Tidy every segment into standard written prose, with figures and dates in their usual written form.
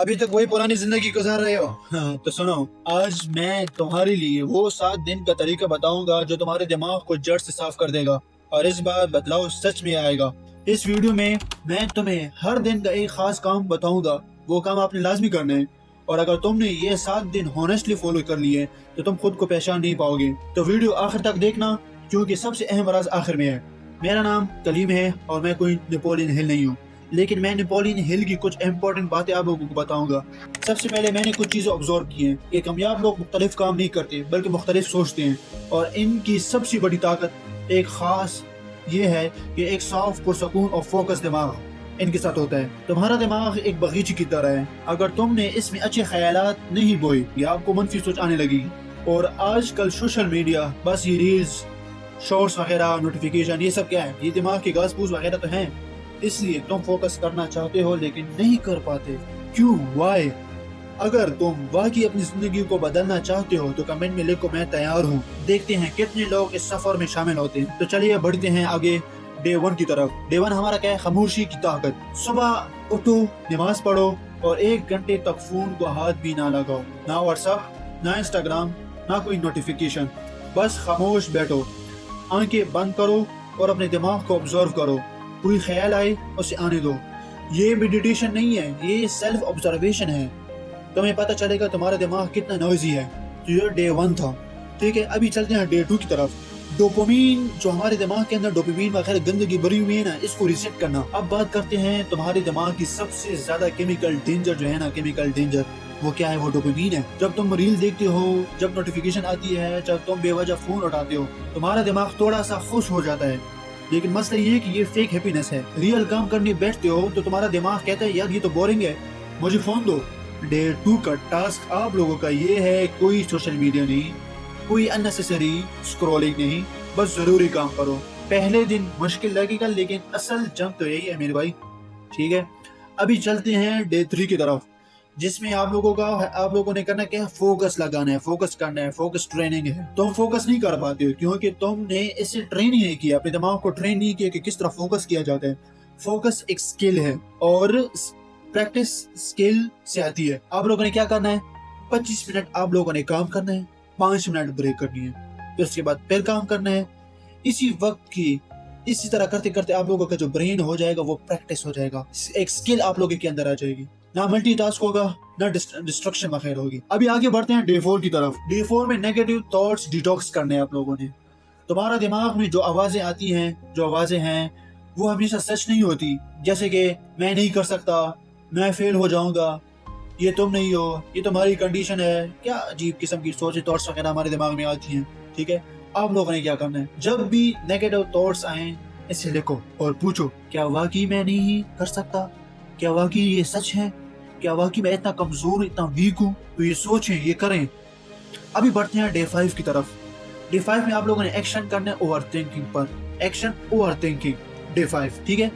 अभी तक वही पुरानी जिंदगी गुजार रहे हो। हाँ, तो सुनो, आज मैं तुम्हारे लिए वो 7 दिन का तरीका बताऊंगा जो तुम्हारे दिमाग को जड़ से साफ कर देगा और इस बार बदलाव सच में आएगा। इस वीडियो में मैं तुम्हें हर दिन का एक खास काम बताऊंगा, वो काम आपने लाजमी करना है और अगर तुमने ये 7 दिन हॉनेस्टली फॉलो कर लिए तो तुम खुद को पहचान नहीं पाओगे। तो वीडियो आखिर तक देखना क्योंकि सबसे अहम राज आखिर में है। मेरा नाम कलीम है और मैं कोई नेपोलियन हिल नहीं हूँ, लेकिन मैं नेपोलियन हिल की कुछ इंपॉर्टेंट बातें आप लोगों को बताऊंगा। सबसे पहले मैंने कुछ चीज़ें ऑब्जर्व की हैं कि कामयाब लोग मुख्तलिफ काम नहीं करते बल्कि मुख्तलिफ सोचते हैं और इनकी सबसे बड़ी ताकत एक खास ये है कि एक साफ पुरसकून और फोकस दिमाग इनके साथ होता है। तुम्हारा दिमाग एक बगीचे की तरह है, अगर तुमने इसमें अच्छे ख्यालात नहीं बोए या आपको मनफी सोच आने लगेगी। और आजकल सोशल मीडिया, बस ये रील्स, शॉर्ट्स वगैरह, नोटिफिकेशन, ये सब क्या है? ये दिमाग के घास फूस वगैरह तो हैं। इसलिए तुम फोकस करना चाहते हो लेकिन नहीं कर पाते। क्यों? वाई? अगर तुम वाकई अपनी जिंदगी को बदलना चाहते हो तो कमेंट में लिखो मैं तैयार हूँ। देखते हैं कितने लोग इस सफर में शामिल होते हैं। तो चलिए बढ़ते हैं आगे डे 1 की तरफ। डे 1 हमारा क्या है? खामोशी की ताकत। सुबह उठो, नमाज पढ़ो और 1 घंटे तक फोन को हाथ भी ना लगाओ, ना व्हाट्सएप, ना इंस्टाग्राम, ना कोई नोटिफिकेशन। बस खामोश बैठो, आंखें बंद करो और अपने दिमाग को ऑब्जर्व करो। कोई ख्याल आए उसे आने दो। ये मेडिटेशन नहीं है, ये सेल्फ ऑब्जर्वेशन है। तुम्हें पता चलेगा तुम्हारा दिमाग कितना नॉइजी है। तो ये डे 1 था, ठीक है। अभी चलते हैं डे 2 की तरफ। डोपामिन, जो हमारे दिमाग के अंदर डोपामिन वगैरह गंदगी भरी हुई है ना, इसको रिसेट करना। अब बात करते हैं तुम्हारे दिमाग की सबसे ज्यादा केमिकल डेंजर जो है ना, केमिकल डेंजर, वो क्या है? वो डोपामिन है। जब तुम रील देखते हो, जब नोटिफिकेशन आती है, जब तुम बेवजह फोन उठाते हो, तुम्हारा दिमाग थोड़ा सा खुश हो जाता है। लेकिन मसला ये है कि ये फेक हैप्पीनेस है। रियल काम करने बैठते हो तो तुम्हारा दिमाग कहता है यार ये तो बोरिंग है, मुझे फोन दो। डे 2 का टास्क आप लोगों का ये है, कोई सोशल मीडिया नहीं, कोई अननेसेसरी स्क्रॉलिंग नहीं, बस जरूरी काम करो। पहले दिन मुश्किल लगेगा लेकिन असल जंग तो यही है मेरे भाई, ठीक है। अभी चलते हैं डे 3 की तरफ, जिसमें आप लोगों ने करना क्या है? फोकस लगाना है, फोकस करना है, फोकस ट्रेनिंग है। तुम फोकस नहीं कर पाते हो क्योंकि तुमने इसे ट्रेन ही नहीं किया, अपने दिमाग को ट्रेन नहीं किया कि किस तरह फोकस किया जाता है। फोकस एक स्किल है और प्रैक्टिस स्किल से आती है। आप लोगों ने क्या करना है? 25 मिनट आप लोगों ने काम करना है, 5 मिनट ब्रेक करनी है, फिर उसके बाद फिर काम करना है। इसी तरह करते करते आप लोगों का जो ब्रेन हो जाएगा वो प्रैक्टिस हो जाएगा, एक स्किल आप लोगों के अंदर आ जाएगी। ना मल्टीटास्क होगा, ना डिस्ट्रक्शन वगैरह होगी। अभी आगे बढ़ते हैं डे 4 की तरफ। डे 4 में नेगेटिव थॉट्स डिटॉक्स करने हैं आप लोगों ने। तुम्हारा दिमाग में जो आवाजें आती हैं, जो आवाजें हैं, वो हमेशा सच नहीं होती। जैसे कि मैं नहीं कर सकता, मैं फेल हो जाऊंगा, ये तुम नहीं हो, ये तुम्हारी कंडीशन है, क्या अजीब किस्म की सोचें, थॉट्स वगैरह हमारे दिमाग में आती हैं, ठीक है। आप लोगों ने क्या करना है? जब भी नेगेटिव थॉट्स आए इसे लिखो और पूछो क्या वाकई मैं नहीं कर सकता? क्या वाकई ये सच है? क्या वाकई मैं इतना कमजोर, इतना वीक हूँ? तो ये सोचें, ये करें। अभी बढ़ते हैं डे 5 की तरफ। डे 5 में आप लोगों ने एक्शन करना है ओवर थिंकिंग पर। एक्शन ओवर थिंकिंग, डे 5, ठीक है।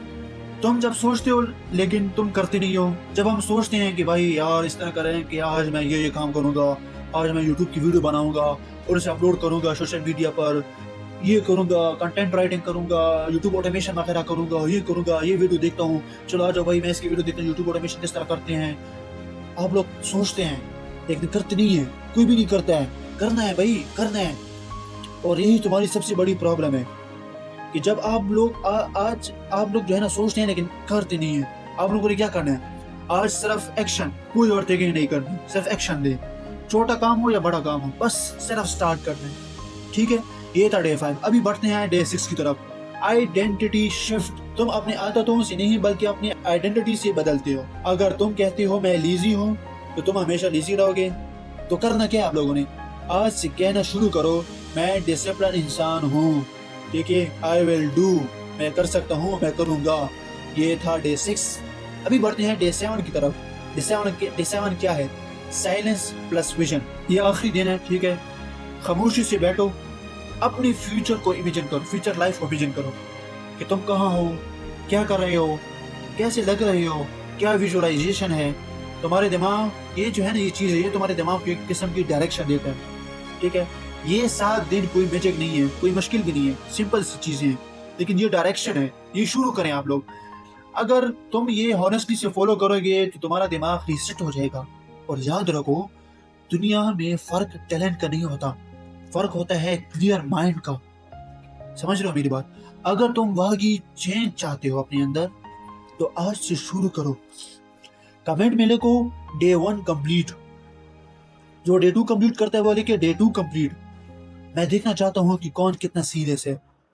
तुम जब सोचते हो लेकिन तुम करते नहीं हो। जब हम सोचते हैं कि भाई यार इस तरह करें कि आज मैं ये काम करूंगा, आज मैं यूट्यूब की वीडियो बनाऊंगा और उसे अपलोड करूंगा सोशल मीडिया पर, ये करूंगा, कंटेंट राइटिंग करूंगा, यूट्यूब ऑटोमेशन वगैरह करूंगा, ये करूंगा, ये वीडियो देखता हूँ, चलो आ जाओ भाई मैं इसकी वीडियो देखता हूँ, यूट्यूब ऑटोमेशन किस तरह करते हैं। आप लोग सोचते हैं लेकिन करते नहीं है, कोई भी नहीं करता है। करना है भाई, करना है। और यही तुम्हारी सबसे बड़ी प्रॉब्लम है कि जब आप लोग आज आप लोग जो है ना सोचते हैं लेकिन करते नहीं है। आप लोगों ने क्या करना है? आज सिर्फ एक्शन, कोई और थिंकिंग नहीं करनी, सिर्फ एक्शन दे। छोटा काम हो या बड़ा काम हो, बस सिर्फ स्टार्ट करना है, ठीक है। ये था डे 5। अभी बढ़ते हैं डे 6 की तरफ। Identity shift. तुम अपने आदतों से नहीं बल्कि अपनी आइडेंटिटी से बदलते हो। अगर तुम कहते हो मैं लीजी हूँ तो तुम हमेशा लीजी रहोगे। तो करना क्या आप लोगों ने? आज से कहना शुरू करो मैं डिसिप्लिन इंसान हूँ, ठीक है। आई विल डू, मैं कर सकता हूँ, मैं करूँगा। ये था डे 6। अभी बढ़ते हैं डे 7 की तरफ। डे 7 क्या है? Silence plus vision. ये आखिरी दिन है, ठीक है। खामोशी से बैठो, अपनी फ्यूचर को इमेजिन करो, फ्यूचर लाइफ को इमेजिन करो कि तुम कहाँ हो, क्या कर रहे हो, कैसे लग रहे हो, क्या विजुअलाइजेशन है। तुम्हारे दिमाग ये जो है ना, ये चीज़ है, ये तुम्हारे दिमाग को एक किस्म की डायरेक्शन देता है, ठीक है। ये 7 दिन कोई मैजिक नहीं है, कोई मुश्किल भी नहीं है, सिंपल सी चीज़ें हैं, लेकिन ये डायरेक्शन है। ये शुरू करें आप लोग। اگر تم یہ ہانیسٹلی سے فالو کرو گے تو تمہارا دماغ ریسٹ ہو جائے گا. اور یاد رکھو دنیا میں فرق ٹیلنٹ کا نہیں ہوتا, فرق ہوتا ہے کلیئر مائنڈ کا. سمجھ رہے ہو میری بات؟ اگر تم واقعی چینج چاہتے ہو اپنے اندر تو آج سے شروع کرو. کمنٹ میں لکھو ڈے 1 کمپلیٹ. جو ڈے 2 کمپلیٹ کرتا ہے وہ لکھے ڈے 2 کمپلیٹ. میں دیکھنا چاہتا ہوں کہ کون کتنا سیریس ہے.